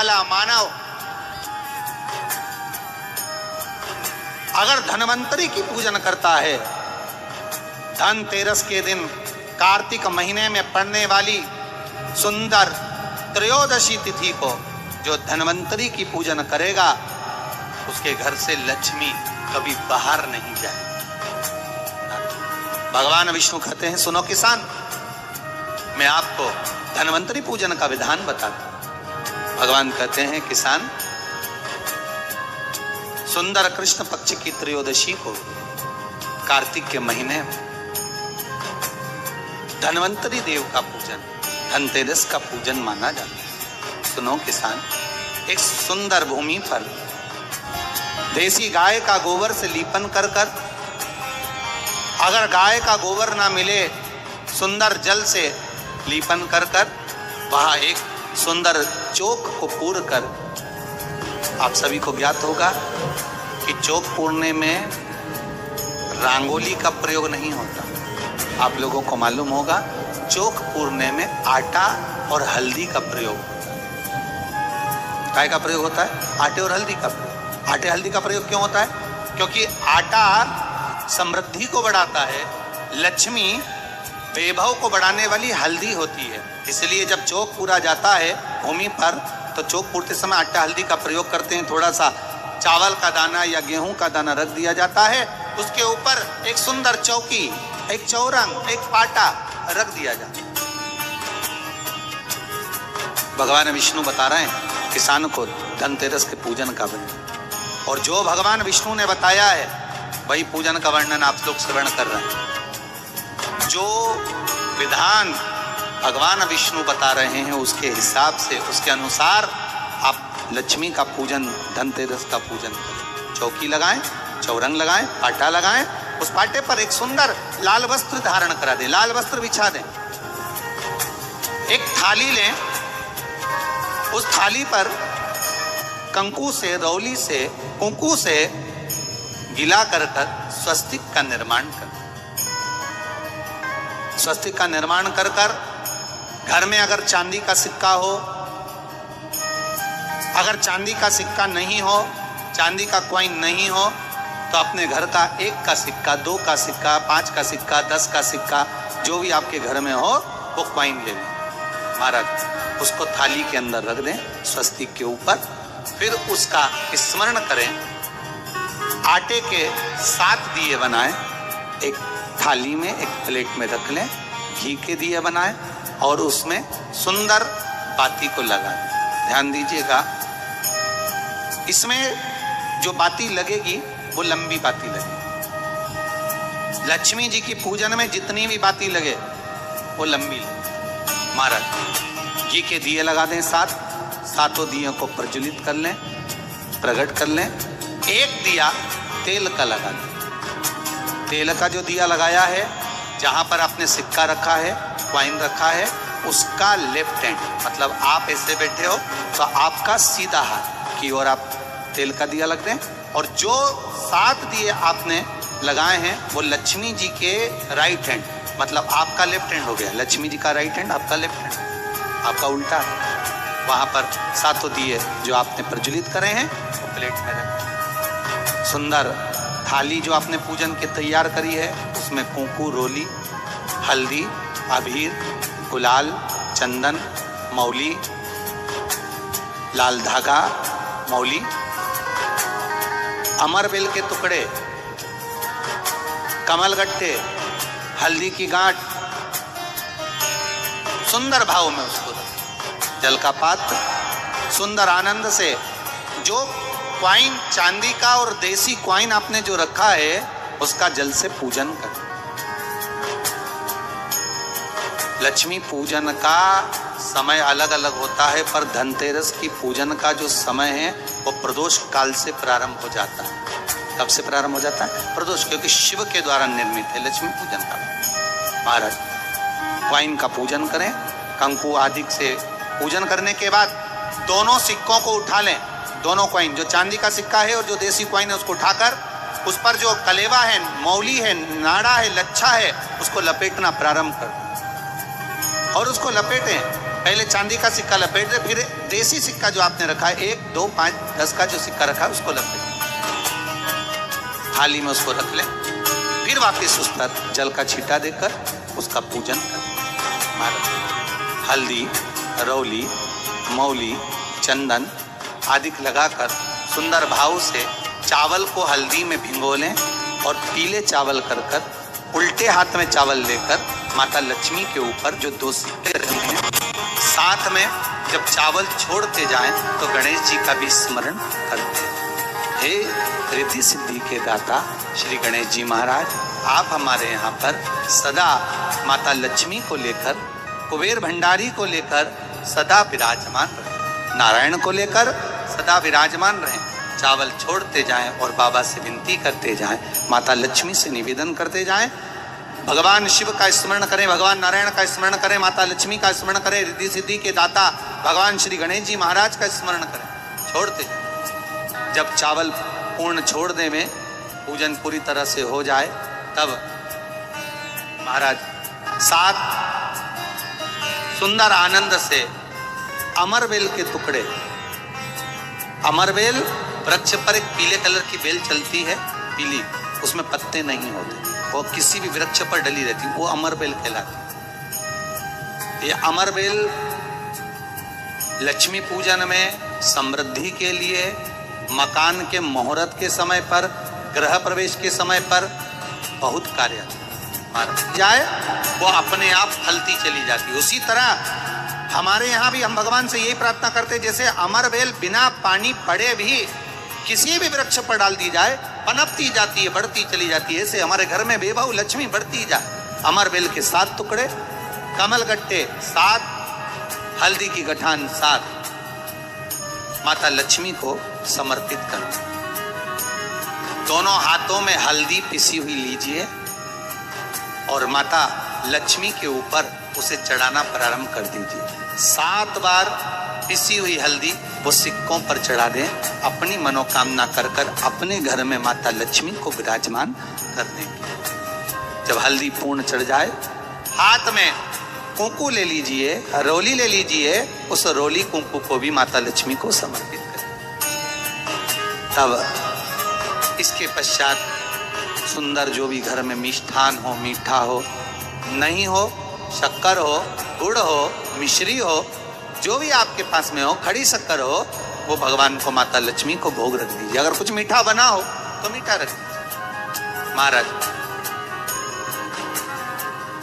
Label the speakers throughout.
Speaker 1: वाला मानव अगर धन्वंतरी की पूजन करता है, धनतेरस के दिन कार्तिक महीने में पड़ने वाली सुंदर त्रयोदशी तिथि को जो धन्वंतरी की पूजन करेगा, उसके घर से लक्ष्मी कभी बाहर नहीं जाए। भगवान विष्णु कहते हैं, सुनो किसान, मैं आपको धन्वंतरी पूजन का विधान बताता हूं। भगवान कहते हैं, किसान, सुंदर कृष्ण पक्ष की त्रयोदशी को कार्तिक के महीने में धन्वंतरी देव का पूजन, धनतेरस का पूजन माना जाता है। सुनो किसान, एक सुंदर भूमि पर देसी गाय का गोबर से लीपन कर अगर गाय का गोबर ना मिले, सुंदर जल से लीपन कर वहां एक सुंदर चौक को पूर कर, आप सभी को ज्ञात होगा कि चौक पूरने में रंगोली का प्रयोग नहीं होता। आप लोगों को मालूम होगा, चौक पूरने में आटा और हल्दी का प्रयोग होता है। काय का प्रयोग होता है? आटे और हल्दी का प्रयोग। आटे हल्दी का प्रयोग क्यों होता है? क्योंकि आटा समृद्धि को बढ़ाता है, लक्ष्मी वैभव को बढ़ाने वाली हल्दी होती है। इसलिए जब चौक पूरा जाता है भूमि पर, तो चौक पूरते समय आटा हल्दी का प्रयोग करते हैं। थोड़ा सा चावल का दाना या गेहूं का दाना रख दिया जाता है, उसके ऊपर एक सुंदर चौकी, एक चौरंग, एक पाटा रख दिया जाता है। भगवान विष्णु बता रहे हैं किसान को धनतेरस के पूजन का वर्णन, और जो भगवान विष्णु ने बताया है वही पूजन का वर्णन आप लोग श्रवण कर रहे हैं। जो विधान भगवान विष्णु बता रहे हैं, उसके हिसाब से, उसके अनुसार आप लक्ष्मी का पूजन, धनतेरस का पूजन करें। चौकी लगाएं, चौरंग लगाएं, पाटा लगाएं, उस पाटे पर एक सुंदर लाल वस्त्र धारण करा दें, लाल वस्त्र बिछा दें। एक थाली लें, उस थाली पर कंकु से, रौली से, कुंकू से गिला कर स्वस्तिक का निर्माण कर, स्वस्तिक का निर्माण कर घर में अगर चांदी का सिक्का हो, अगर चांदी का सिक्का नहीं हो, चांदी का कॉइन नहीं हो, तो अपने घर का 1 का सिक्का, 2 का सिक्का, 5 का सिक्का, 10 का सिक्का, जो भी आपके घर में हो वो कॉइन ले लें महाराज, उसको थाली के अंदर रख दें स्वस्तिक के ऊपर। फिर उसका स्मरण करें, आटे के 7 दिए बनाएं, एक थाली में, एक प्लेट में रख लें, घी के दिए बनाएं और उसमें सुंदर बाती को लगा दें। ध्यान दीजिएगा, इसमें जो बाती लगेगी वो लंबी बाती लगेगी। लक्ष्मी जी की पूजन में जितनी भी बाती लगे वो लंबी लगे। महाराज घी के दिए लगा दें 7, सातों दियों को प्रज्वलित कर लें, प्रकट कर लें। एक दिया तेल का लगा दें। तेल का जो दिया लगाया है, जहां पर आपने सिक्का रखा है, कॉइन रखा है, उसका लेफ्ट हैंड, मतलब आप ऐसे बैठे हो तो आपका सीधा हाथ की ओर आप तेल का दिया लग दें। और जो 7 दिए आपने लगाए हैं वो लक्ष्मी जी के राइट हैंड, मतलब आपका लेफ्ट हैंड हो गया, लक्ष्मी जी का राइट हैंड, आपका लेफ्ट हैंड, आपका उल्टा है। वहां पर 7 दिए जो आपने प्रज्वलित करे हैं वो प्लेट में रखें। सुंदर थाली जो आपने पूजन के तैयार करी है, उसमें कुंकू, रोली, हल्दी, अबीर, गुलाल, चंदन, मौली, लाल धागा, मौली, अमरबेल के टुकड़े, कमलगट्टे, हल्दी की गांठ, सुंदर भाव में उसको रखें। जल का पात्र, सुंदर आनंद से जो क्वाइन चांदी का और देसी क्वाइन आपने जो रखा है उसका जल से पूजन करें। लक्ष्मी पूजन का समय अलग अलग होता है, पर धनतेरस की पूजन का जो समय है वो प्रदोष काल से प्रारंभ हो जाता है। कब से प्रारंभ हो जाता है? प्रदोष, क्योंकि शिव के द्वारा निर्मित है लक्ष्मी पूजन का। महाराज क्वाइन का पूजन करें, कंकु आदि से पूजन करने के बाद दोनों सिक्कों को उठा लें। दोनों कॉइन, जो चांदी का सिक्का है और जो देसी कॉइन है, उसको उठाकर उस पर जो कलेवा है, मौली है, नाड़ा है, लच्छा है, उसको लपेटना प्रारंभ कर और उसको लपेटें। पहले चांदी का सिक्का लपेट दे, फिर देसी सिक्का जो आपने रखा है 1, 2, 5, 10 का जो सिक्का रखा है उसको लपेट, थाली में उसको रख ले, फिर वापस उस पर जल का छींटा देकर उसका पूजन कर। हल्दी, रौली, मौली, चंदन आदि लगाकर सुंदर भाव से चावल को हल्दी में भिगो लें और पीले चावल कर उल्टे हाथ में चावल लेकर माता लक्ष्मी के ऊपर जो 2 सिक्के रखे हैं, साथ में जब चावल छोड़ते जाएं तो गणेश जी का भी स्मरण करते हैं। हे रिद्धि सिद्धि के दाता श्री गणेश जी महाराज, आप हमारे यहाँ पर सदा माता लक्ष्मी को लेकर, कुबेर भंडारी को लेकर सदा विराजमान रहे, नारायण को लेकर सदा विराजमान रहें। चावल छोड़ते जाएं और बाबा से विनती करते जाएं, माता लक्ष्मी से निवेदन करते जाएं, भगवान शिव का स्मरण करें, भगवान नारायण का स्मरण करें, माता लक्ष्मी का स्मरण करें, रिद्धि सिद्धि के दाता भगवान श्री गणेश जी महाराज का स्मरण करें, छोड़ते जाएं। जब चावल पूर्ण छोड़ दे में पूजन पूरी तरह से हो जाए, तब महाराज 7 सुंदर आनंद से अमरबेल के टुकड़े, अमरबेल वृक्ष पर एक पीले कलर की बेल चलती है, पीली, उसमें पत्ते नहीं होते, वो किसी भी वृक्ष पर डली रहती, वो अमरबेल कहलाती। ये अमरबेल लक्ष्मी पूजन में, समृद्धि के लिए, मकान के मुहूर्त के समय पर, गृह प्रवेश के समय पर बहुत कार्य जाए, वो अपने आप फलती चली जाती। उसी तरह हमारे यहाँ भी हम भगवान से यही प्रार्थना करते, जैसे अमरबेल बिना पानी पड़े भी किसी भी वृक्ष पर डाल दी जाए, पनपती जाती है, बढ़ती चली जाती है, ऐसे हमारे घर में बेबहू लक्ष्मी बढ़ती जाए। अमरबेल के 7 टुकड़े, कमल गट्टे 7, हल्दी की गठान 7, माता लक्ष्मी को समर्पित कर। दोनों हाथों में हल्दी पिसी हुई लीजिए और माता लक्ष्मी के ऊपर उसे चढ़ाना प्रारंभ कर दीजिए। 7 बार पिसी हुई हल्दी वो सिक्कों पर चढ़ा दें, अपनी मनोकामना कर अपने घर में माता लक्ष्मी को विराजमान कर देंगे। जब हल्दी पूर्ण चढ़ जाए, हाथ में कुंकू ले लीजिए, रोली ले लीजिए, उस रोली कुंकू को भी माता लक्ष्मी को समर्पित करें। तब इसके पश्चात सुंदर जो भी घर में मिष्ठान हो, मीठा हो, नहीं हो, शक्कर हो, गुड़ हो, मिश्री हो, जो भी आपके पास में हो, खड़ी शक्कर हो, वो भगवान को, माता लक्ष्मी को भोग रख दीजिए। अगर कुछ मीठा बना हो तो मीठा रख दीजिए। महाराज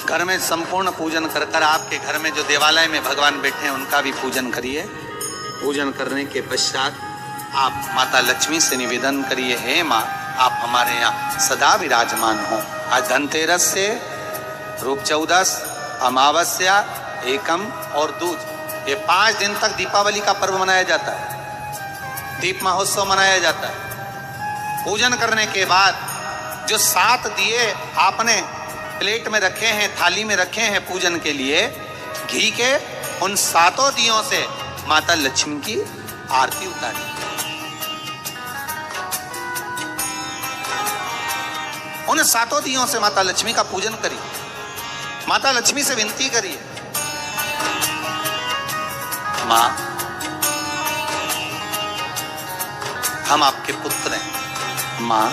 Speaker 1: घर में संपूर्ण पूजन कर आपके घर में जो देवालय में भगवान बैठे हैं उनका भी पूजन करिए। पूजन करने के पश्चात आप माता लक्ष्मी से निवेदन करिए, हे माँ, आप हमारे यहाँ सदा विराजमान हो। आज धनतेरस से रूप 14, अमावस्या, एकम और दूज, ये 5 दिन तक दीपावली का पर्व मनाया जाता है, दीप महोत्सव मनाया जाता है। पूजन करने के बाद जो 7 दिए आपने प्लेट में रखे हैं, थाली में रखे हैं पूजन के लिए, घी के, उन 7 दियों से माता लक्ष्मी की आरती उतारी। उन 7 दियों से माता लक्ष्मी का पूजन करिए, माता लक्ष्मी से विनती करिए, माँ, हम आपके पुत्र हैं। माँ,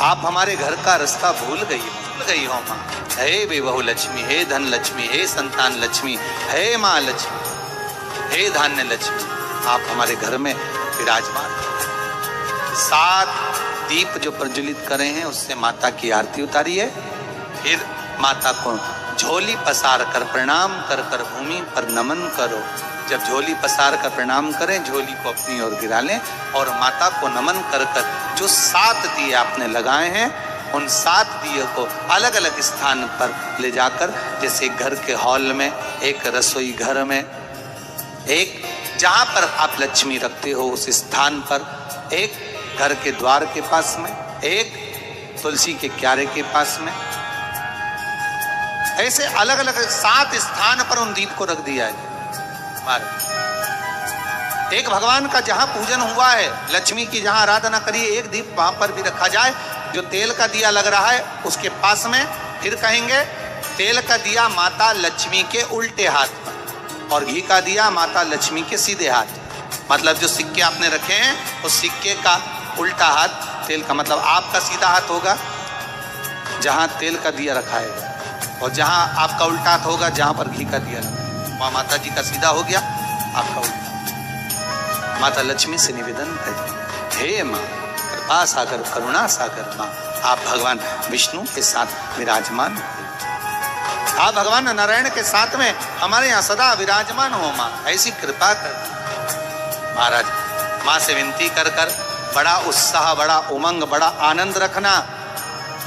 Speaker 1: आप हमारे घर का रास्ता भूल गई हो माँ। हे बेबहू लक्ष्मी, हे धन लक्ष्मी, हे संतान लक्ष्मी, हे माँ लक्ष्मी, हे धान्य लक्ष्मी, आप हमारे घर में विराजमान। 7 दीप जो प्रज्वलित करे हैं उससे माता की आरती उतारिए। फिर माता को झोली पसार कर प्रणाम कर भूमि पर नमन करो। जब झोली पसार कर प्रणाम करें, झोली को अपनी ओर गिरा लें और माता को नमन कर जो 7 दिए आपने लगाए हैं, उन 7 दिए को अलग अलग स्थान पर ले जाकर, जैसे घर के हॉल में, एक रसोई घर में, एक जहां पर आप लक्ष्मी रखते हो उस स्थान पर, एक घर के द्वार के पास में, एक तुलसी के क्यारे के पास में, ऐसे अलग अलग 7 स्थान पर उन दीप को रख दिया है। एक भगवान का जहां पूजन हुआ है, लक्ष्मी की जहां आराधना करिए, एक दीप वहां पर भी रखा जाए। जो तेल का दिया लग रहा है उसके पास में, फिर कहेंगे तेल का दिया माता लक्ष्मी के उल्टे हाथ पर, और घी का दिया माता लक्ष्मी के सीधे हाथ। मतलब जो सिक्के आपने रखे हैं उस सिक्के का उल्टा हाथ तेल का, मतलब आपका सीधा हाथ होगा जहां तेल का दिया रखाएगा, और जहां आपका उल्टा हाथ होगा जहां पर घी का दिया रखा। वहां माता जी का सीधा हो गया, आपका उल्टा। माता लक्ष्मी से निवेदन करें, हे मां कृपा सागर करुणा सागर मां, आप भगवान विष्णु के साथ विराजमान हो, आप भगवान नारायण के साथ में हमारे यहाँ सदा विराजमान हो मां, ऐसी कृपा कर। महाराज मां से विनती कर कर बड़ा उत्साह, बड़ा उमंग, बड़ा आनंद रखना,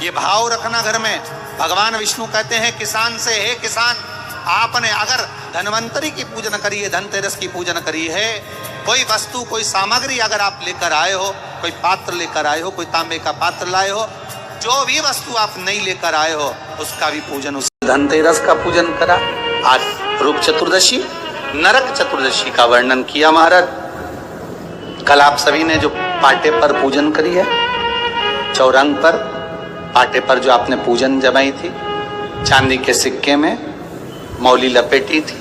Speaker 1: ये भाव रखना घर में। भगवान विष्णु कहते हैं किसान से, हे किसान, आपने अगर धनवंतरी की पूजन करी है, धनतेरस की पूजन करी है, कोई वस्तु कोई सामग्री अगर आप लेकर आए हो, कोई पात्र लेकर आए हो, कोई तांबे का पात्र लाए हो, जो भी वस्तु आप नहीं लेकर आए हो उसका भी पूजन, उस धनतेरस का पूजन करा। आज रूप चतुर्दशी, नरक चतुर्दशी का वर्णन किया महाराज। कल आप सभी ने जो पाटे पर पूजन करी है, चौरंग पर पाटे पर जो आपने पूजन जमाई थी, चांदी के सिक्के में मौली लपेटी थी,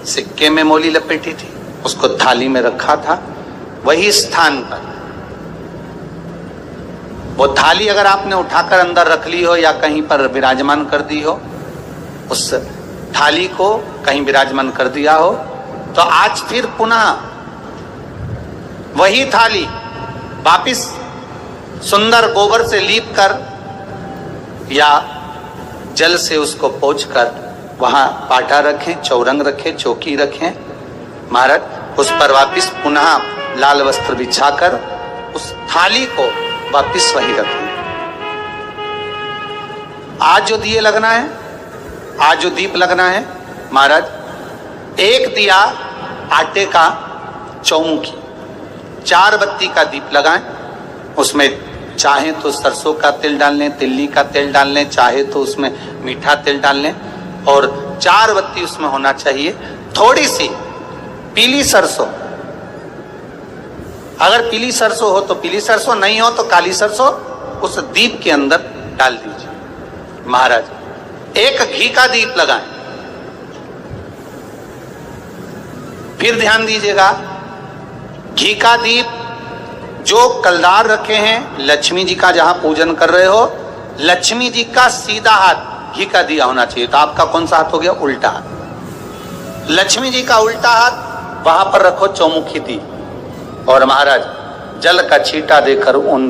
Speaker 1: सिक्के में मौली लपेटी थी, उसको थाली में रखा था, वही स्थान पर वो थाली अगर आपने उठाकर अंदर रख ली हो या कहीं पर विराजमान कर दी हो, उस थाली को कहीं विराजमान कर दिया हो, तो आज फिर पुनः वही थाली वापिस सुंदर गोबर से लीप कर या जल से उसको पोंछकर वहां पाटा रखें, चौरंग रखें, चौकी रखें महाराज, उस पर वापिस पुनः लाल वस्त्र बिछाकर उस थाली को वापिस वही रखें। आज जो दिए लगना है, आज जो दीप लगना है महाराज, एक दिया आटे का चौमुखी, 4 बत्ती का दीप लगाएं, उसमें चाहे तो सरसों का तेल डाल लें, तिल्ली का तेल डाल लें, चाहे तो उसमें मीठा तेल डाल लें, और 4 बत्ती उसमें होना चाहिए। थोड़ी सी पीली सरसों, अगर पीली सरसों हो तो पीली सरसों, नहीं हो तो काली सरसों उस दीप के अंदर डाल दीजिए महाराज। एक घी का दीप लगाएं। फिर ध्यान दीजिएगा, घी का दीप जो कलदार रखे हैं, लक्ष्मी जी का जहां पूजन कर रहे हो, लक्ष्मी जी का सीधा हाथ घी का दिया होना चाहिए। तो आपका कौन सा हाथ हो गया? उल्टा हाथ। लक्ष्मी जी का उल्टा हाथ वहां पर रखो चौमुखी दीप, और महाराज जल का छींटा देकर उन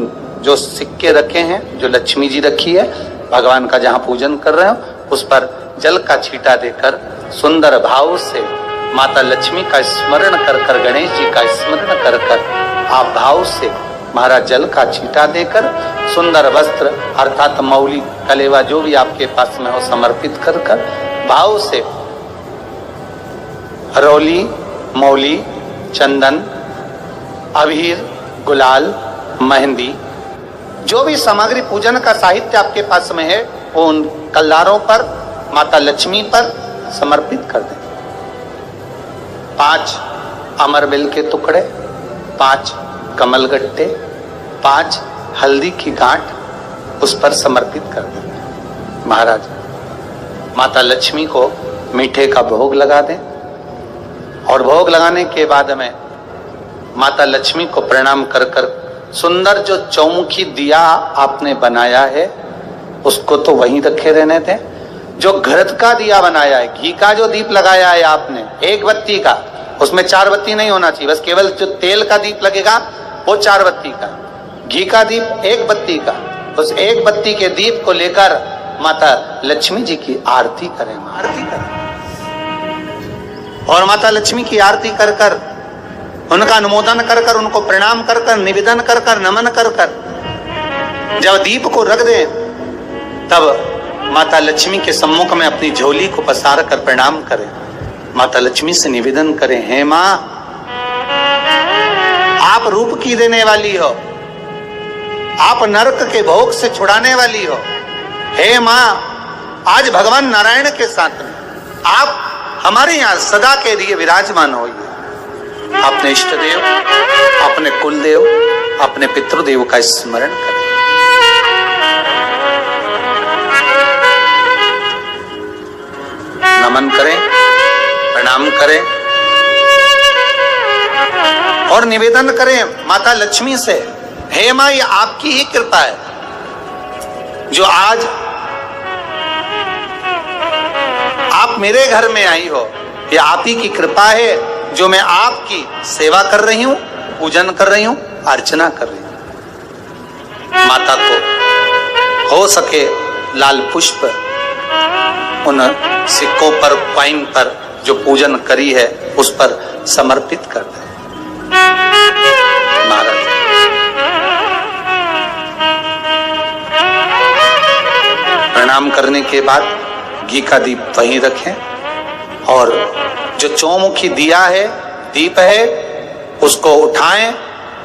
Speaker 1: जो सिक्के रखे हैं, जो लक्ष्मी जी रखी है, भगवान का जहां पूजन कर रहे हो, उस पर जल का छींटा देकर सुंदर भाव से माता लक्ष्मी का स्मरण कर कर, गणेश जी का स्मरण कर कर, आप भाव से महाराज जल का छींटा देकर सुंदर वस्त्र अर्थात मौली कलेवा जो भी आपके पास में हो समर्पित कर कर भाव से हरौली, मौली, चंदन, अबीर, गुलाल, मेहंदी, जो भी सामग्री पूजन का साहित्य आपके पास में है, वो उन कलदारों पर, माता लक्ष्मी पर समर्पित कर दें। 5 अमरबेल के टुकड़े, 5 कमलगट्टे, 5 हल्दी की गांठ उस पर समर्पित कर दें महाराज। माता लक्ष्मी को मीठे का भोग लगा दें, और भोग लगाने के बाद में माता लक्ष्मी को प्रणाम कर कर सुंदर जो चौमुखी दिया आपने बनाया है उसको तो वहीं रखे रहने दें। जो घृत का दिया बनाया है, घी का जो दीप लगाया है आपने 1 बत्ती का, उसमें 4 बत्ती नहीं होना चाहिए, बस केवल जो तेल का दीप लगेगा वो 4 बत्ती का, घी का दीप 1 बत्ती का, उस 1 बत्ती के दीप को लेकर माता लक्ष्मी जी की आरती करें, आरती करें, और माता लक्ष्मी की आरती कर कर, उनका अनुमोदन कर कर, उनको प्रणाम कर कर, निवेदन कर कर, नमन कर कर, जब दीप को रख दें तब माता लक्ष्मी के सम्मुख में अपनी झोली को पसार कर प्रणाम करें। माता लक्ष्मी से निवेदन करें, हे मां, आप रूप की देने वाली हो, आप नरक के भोग से छुड़ाने वाली हो। हे मां, आज भगवान नारायण के साथ में आप हमारे यहाँ सदा के लिए विराजमान होइए। अपने इष्ट देव, अपने कुल देव, अपने पितृदेव का स्मरण करें। नमन करें, प्रणाम करें और निवेदन करें माता लक्ष्मी से, हे मां ये आपकी ही कृपा है जो आज आप मेरे घर में आई हो। ये आप ही की कृपा है जो मैं आपकी सेवा कर रही हूं, पूजन कर रही हूं, अर्चना कर रही हूं। माता को हो सके लाल पुष्प उन सिक्कों पर, कॉइन पर जो पूजन करी है उस पर समर्पित कर दें। महाराज प्रणाम करने के बाद घी का दीप वहीं रखें और जो चौमुखी दिया है, दीप है, उसको उठाएं।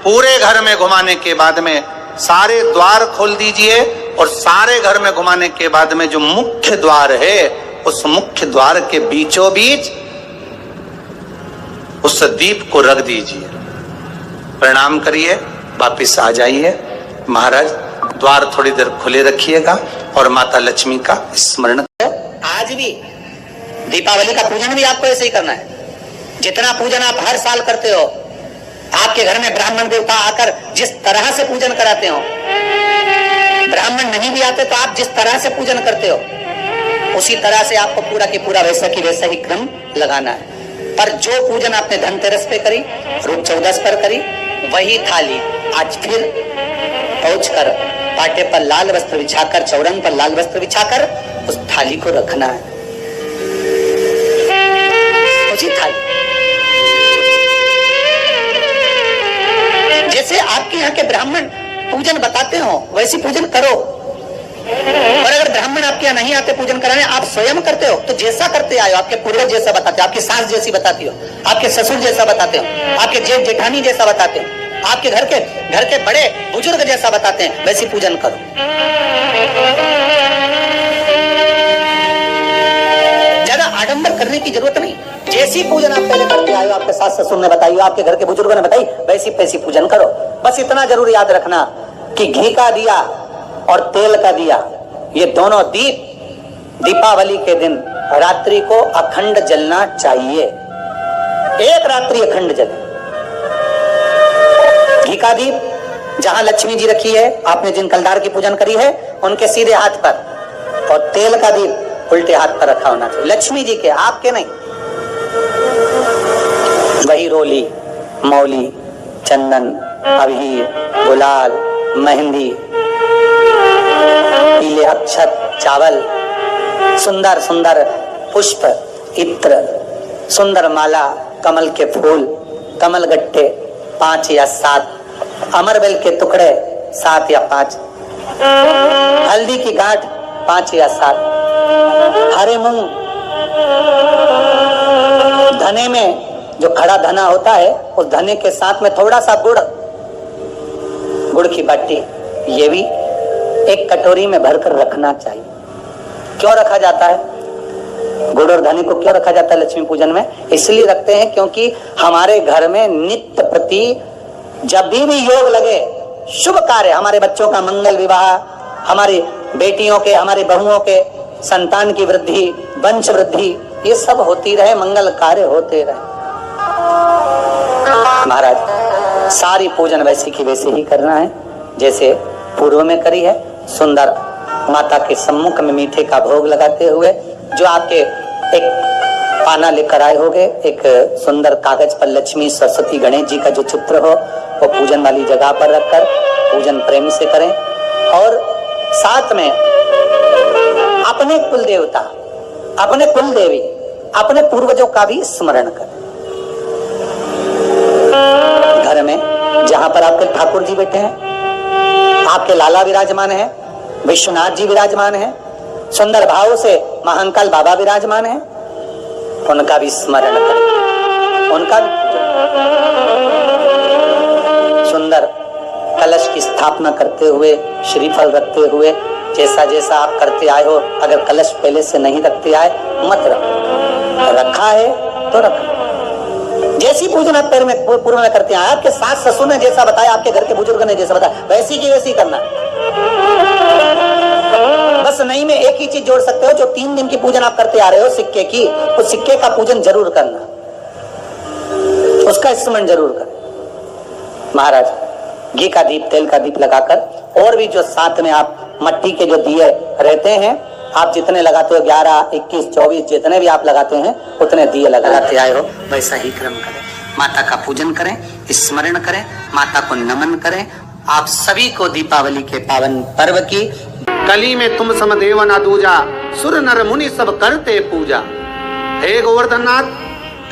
Speaker 1: पूरे घर में घुमाने के बाद में सारे द्वार खोल दीजिए और सारे घर में घुमाने के बाद में जो मुख्य द्वार है उस मुख्य द्वार के बीचों बीच उस दीप को रख दीजिए। प्रणाम करिए, वापिस आ जाइए। महाराज द्वार थोड़ी देर खुले रखिएगा और माता लक्ष्मी का स्मरण।
Speaker 2: आज भी दीपावली का पूजन भी आपको ऐसे ही करना है। जितना पूजन आप हर साल करते हो, आपके घर में ब्राह्मण देवता आकर जिस तरह से पूजन कराते हो, ब्राह्मण नहीं भी आते तो आप जिस तरह से पूजन करते हो उसी तरह से आपको पूरा की पूरा वैसा ही क्रम लगाना है। पर जो पूजन आपने धनतेरस पे करी, रूप चौदस पर करी, वही थाली आज फिर पहुंच कर पाटे पर लाल वस्त्र बिछाकर, चौरंग पर लाल वस्त्र बिछाकर उस थाली को रखना है। उसी थाली जैसे आपके यहाँ के ब्राह्मण पूजन बताते हो वैसी पूजन करो। और अगर ब्राह्मण आपके यहाँ नहीं आते पूजन कराने, आप स्वयं करते हो तो जैसा करते आए हो, आपके पूर्वज जैसा बताते हो, आपकी सास जैसी बताती हो, आपके ससुर जैसा बताते हो, आपके जेठ जेठानी जैसा बताते हो, आपके घर के बड़े बुजुर्ग जैसा बताते हैं, वैसी पूजन करो। ज्यादा आडंबर करने की जरूरत नहीं। जैसी पूजन आप पहले करते आए हो, आपके सास ससुर ने बताई, आपके घर के बुजुर्गों ने बताई, वैसी पूजन करो। बस इतना जरूर याद रखना कि घी का दिया और तेल का दिया, ये दोनों दीप दीपावली के दिन रात्रि को अखंड जलना चाहिए। एक रात्रि अखंड जले। घी का दीप जहां लक्ष्मी जी रखी है, आपने जिन कलदार की पूजन करी है उनके सीधे हाथ पर, और तेल का दीप उल्टे हाथ पर रखा होना चाहिए, लक्ष्मी जी के, आपके नहीं। वही रोली, मौली, चंदन, अबीर, गुलाल, मेहंदी, पीले अक्षत, चावल, सुंदर सुंदर पुष्प, इत्र, सुंदर माला, कमल के फूल, कमल गट्टे 5 या 7, अमरबेल के टुकड़े 7 या 5, हल्दी की गांठ 5 या 7, हरे मूंग, धने में जो खड़ा धना होता है उस धने के साथ में थोड़ा सा गुड़ की बाटी, ये भी एक कटोरी में भरकर रखना चाहिए। क्यों रखा जाता है गुड़ और धने को? क्यों रखा जाता है लक्ष्मी पूजन में? इसलिए रखते हैं क्योंकि हमारे घर में नित्य प्रति जब भी योग लगे, शुभ कार्य, हमारे बच्चों का मंगल विवाह, हमारी बेटियों के, हमारी बहुओं के संतान की वृद्धि, वंश वृद्धि, ये सब होती रहे, मंगल कार्य होते रहे। महाराज सारी पूजन वैसे की वैसे ही करना है जैसे पूर्व में करी है। सुंदर माता के सम्मुख में मीठे का भोग लगाते हुए जो आपके एक पाना लेकर आए होगे, एक सुंदर कागज पर लक्ष्मी, सरस्वती, गणेश जी का जो चित्र हो वो पूजन वाली जगह पर रखकर पूजन प्रेम से करें। और साथ में अपने कुल देवता, अपने कुल देवी, अपने पूर्वजों का भी स्मरण करें। घर में जहां पर आपके ठाकुर जी बैठे हैं, आपके लाला विराजमान है, विश्वनाथ जी विराजमान है, सुंदर भाव से महाकाल बाबा विराजमान है, उनका भी स्मरण करें, उनका भी सुंदर कलश की स्थापना करते हुए, श्रीफल रखते हुए, जैसा जैसा आप करते आए हो। अगर कलश पहले से नहीं रखते आए मत रखो, रखा है तो रखो। जैसी पूजन आप पूर्व में करते आए, आपके सास ससुर ने जैसा बताया, आपके घर के बुजुर्ग ने जैसा बताया, वैसी की वैसी करना। बस बस नहीं में एक ही चीज जोड़ सकते हो, जो 3 दिन की पूजन आप करते आ रहे हो सिक्के की, उस सिक्के का पूजन जरूर करना, उसका स्मरण जरूर कर। महाराज घी का दीप, तेल का दीप लगाकर, और भी जो साथ में आप मट्टी के जो दिए रहते हैं, आप जितने लगाते हो 11, 21, 24 जितने भी आप लगाते हैं उतने दिए लगाते आए हो, वैसा ही क्रम करें। माता का पूजन करें, स्मरण करें, माता को नमन करें। आप सभी को दीपावली के पावन पर्व की
Speaker 1: कली में तुम सम देव ना दूजा, सुर नर मुनि सब करते पूजा। हे गोवर्धननाथ,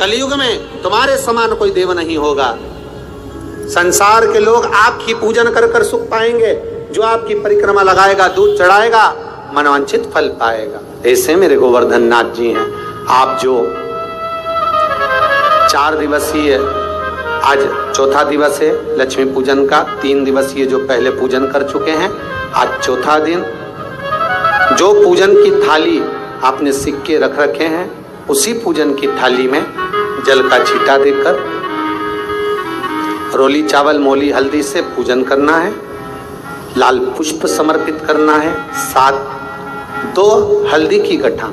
Speaker 1: कलयुग में तुम्हारे समान कोई देव नहीं होगा। संसार के लोग आपकी पूजन कर कर सुख पाएंगे। जो आपकी परिक्रमा लगाएगा, दूध चढ़ाएगा, मनोवांछित फल पाएगा। ऐसे मेरे गोवर्धननाथ जी हैं। आप जो 4 दिवसीय, आज चौथा दिवस है लक्ष्मी पूजन का, 3 दिवसीय जो पहले पूजन कर चुके हैं, आज चौथा दिन। जो पूजन की थाली आपने सिक्के रख रखे हैं, उसी पूजन की थाली में जल का छींटा देकर रोली चावल मोली हल्दी से पूजन करना है। लाल पुष्प समर्पित करना है। साथ 2 हल्दी की गठा,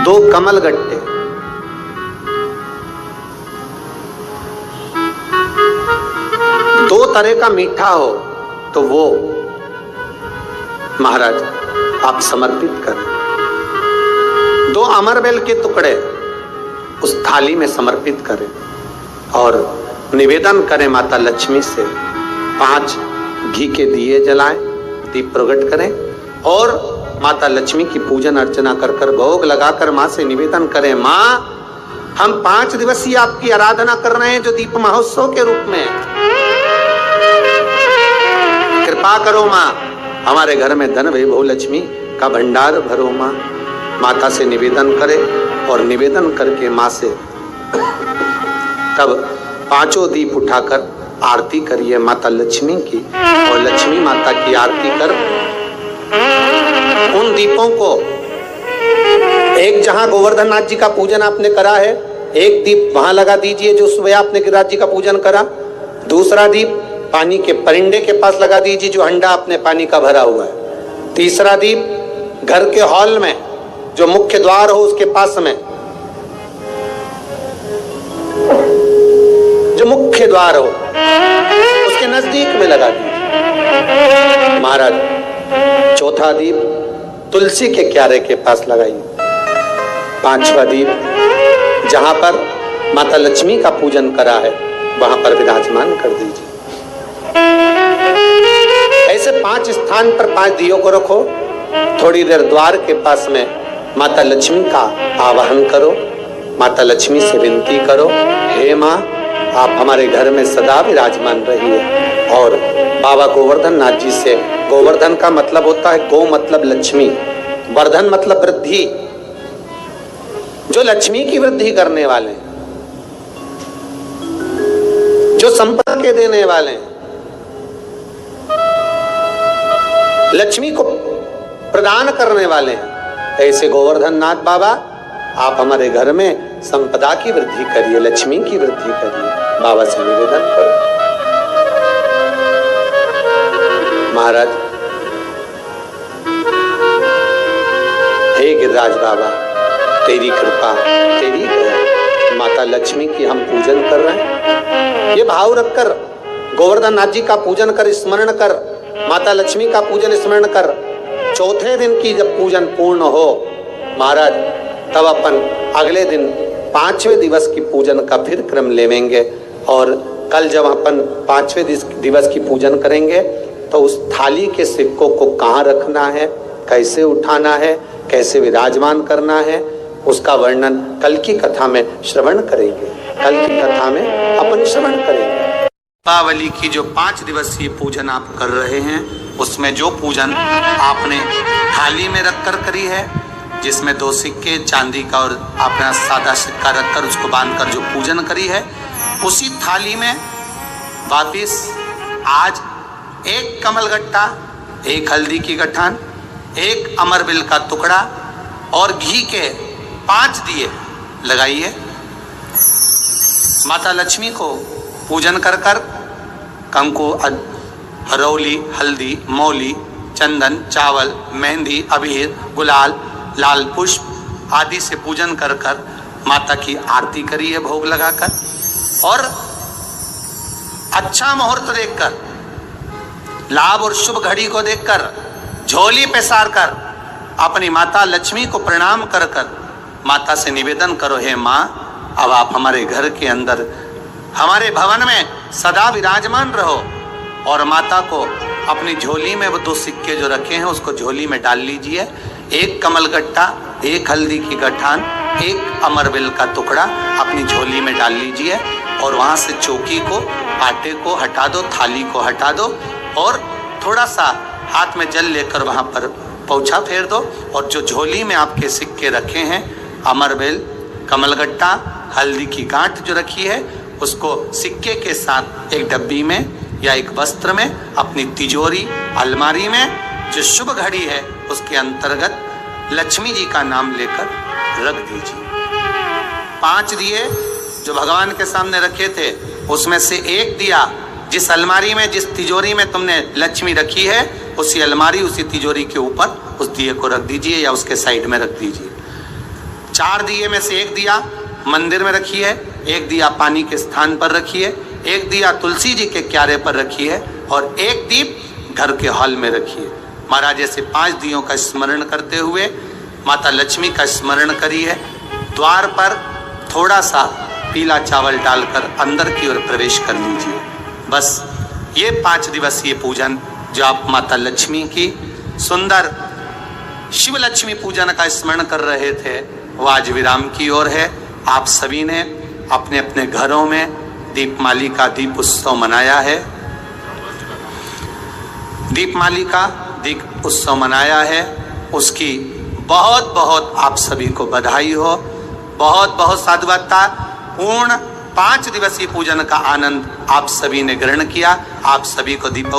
Speaker 1: 2 कमल गट्टे, 2 तरह का मीठा हो तो वो महाराज आप समर्पित करें। 2 अमरबेल के टुकड़े उस थाली में समर्पित करें और निवेदन करें माता लक्ष्मी से। 5 घी के दिए जलाएं, दीप प्रकट करें और माता लक्ष्मी की पूजन अर्चना कर कर भोग लगाकर मां से निवेदन करें, मां हम 5 दिवसीय आपकी आराधना कर रहे हैं जो दीप महोत्सव के रूप में। कृपा करो मां, हमारे घर में धन वैभव लक्ष्मी का भंडार भरो मां। माता से निवेदन करें और निवेदन करके मां से तब 5 दीप उठाकर आरती करिए माता लक्ष्मी की, और लक्ष्मी माता की आरती कर उन दीपों को, एक जहां गोवर्धननाथ जी का पूजन आपने करा है, एक दीप वहां लगा दीजिए जो सुबह आपने गिरिराज जी का पूजन करा। दूसरा दीप पानी के परिंदे के पास लगा दीजिए जो हंडा आपने पानी का भरा हुआ है। तीसरा दीप घर के हॉल में जो मुख्य द्वार हो उसके पास में, जो मुख्य द्वार हो उसके नजदीक में लगा दीजिए महाराज। चौथा दीप तुलसी के क्यारे के पास लगाइए। 5वां दीप जहां पर माता लक्ष्मी का पूजन करा है वहां पर विराजमान कर दीजिए। ऐसे 5 स्थान पर 5 दियों को रखो। थोड़ी देर द्वार के पास में माता लक्ष्मी का आवाहन करो, माता लक्ष्मी से विनती करो, हे मां आप हमारे घर में सदा विराजमान रहिए। और बाबा गोवर्धननाथ जी से, गोवर्धन का मतलब होता है गो मतलब लक्ष्मी, वर्धन मतलब वृद्धि, जो लक्ष्मी की वृद्धि करने वाले हैं, जो संपदा के देने वाले हैं, लक्ष्मी को प्रदान करने वाले हैं। ऐसे गोवर्धननाथ बाबा आप हमारे घर में संपदा की वृद्धि करिए, लक्ष्मी की वृद्धि करिए। बाबा से निवेदन करो। महाराज हे गिरिराज बाबा, तेरी कृपा, तेरी दया, माता लक्ष्मी की हम पूजन कर रहे हैं। ये भाव रखकर गोवर्धननाथ जी का पूजन कर, स्मरण कर, माता लक्ष्मी का पूजन स्मरण कर। चौथे दिन की जब पूजन पूर्ण हो महाराज, तब अपन अगले दिन 5वें दिवस की पूजन का फिर क्रम लेवेंगे। और कल जब अपन 5वें दिवस की पूजन करेंगे तो उस थाली के सिक्कों को कहाँ रखना है, कैसे उठाना है, कैसे विराजमान करना है, उसका वर्णन कल की कथा में श्रवण करेंगे। कल की कथा में अपन श्रवण करेंगे। दीपावली की जो 5 दिवसीय पूजन आप कर रहे हैं, उसमें जो पूजन आपने थाली में रखकर करी है, जिसमें 2 सिक्के चांदी का और अपना सादा सिक्का रखकर उसको बांधकर जो पूजन करी है, उसी थाली में वापिस आज 1 कमलगट्टा, 1 हल्दी की गठान, 1 अमरबिल का टुकड़ा और घी के 5 दिए लगाइए। माता लक्ष्मी को पूजन कर कर कंकु, रौली, हल्दी, मौली, चंदन, चावल, मेहंदी, अबीर, गुलाल, लाल पुष्प आदि से पूजन कर कर माता की आरती करी है भोग लगाकर। और अच्छा मुहूर्त देखकर, लाभ और शुभ घड़ी को देखकर झोली पे सार कर अपनी माता लक्ष्मी को प्रणाम कर कर माता से निवेदन करो, हे माँ अब आप हमारे घर के अंदर हमारे भवन में सदा विराजमान रहो। और माता को अपनी झोली में वो 2 सिक्के जो रखे हैं उसको झोली में डाल लीजिए। 1 कमलगट्टा, 1 हल्दी की गठान, 1 अमरबेल का टुकड़ा अपनी झोली में डाल लीजिए और वहां से चौकी को, आटे को हटा दो, थाली को हटा दो और थोड़ा सा हाथ में जल लेकर वहां पर पोंछा फेर दो। और जो झोली में आपके सिक्के रखे हैं, अमरबेल, कमलगट्टा, हल्दी की गांठ जो रखी है, उसको सिक्के के साथ एक डब्बी में या एक वस्त्र में अपनी तिजोरी, अलमारी में जो शुभ घड़ी है उसके अंतर्गत लक्ष्मी जी का नाम लेकर रख दीजिए। 5 दिए जो भगवान के सामने रखे थे उसमें से 1 दिया जिस अलमारी में, जिस तिजोरी में तुमने लक्ष्मी रखी है, उसी अलमारी, उसी तिजोरी के ऊपर उस दिए को रख दीजिए या उसके साइड में रख दीजिए। 4 दिए में से 1 दिया मंदिर में रखिए, 1 दिया पानी के स्थान पर रखिए, 1 दिया तुलसी जी के क्यारे पर रखिए और 1 दीप घर के हॉल में रखिए। महाराज ऐसे 5 दियों का स्मरण करते हुए माता लक्ष्मी का स्मरण करिए। द्वार पर थोड़ा सा पीला चावल डालकर अंदर की ओर प्रवेश कर लीजिए। बस ये 5 दिवसीय पूजन जो आप माता लक्ष्मी की सुंदर शिव लक्ष्मी पूजन का स्मरण कर रहे थे वो आज विराम की ओर है। आप सभी ने अपने अपने घरों में दीपमाली का दीप उत्सव मनाया है, दीपमाली का दीप उत्सव मनाया है। उसकी बहुत बहुत आप सभी को बधाई हो, बहुत बहुत साधुवादता। पूर्ण 5 दिवसीय पूजन का आनंद आप सभी ने ग्रहण किया। आप सभी को दीप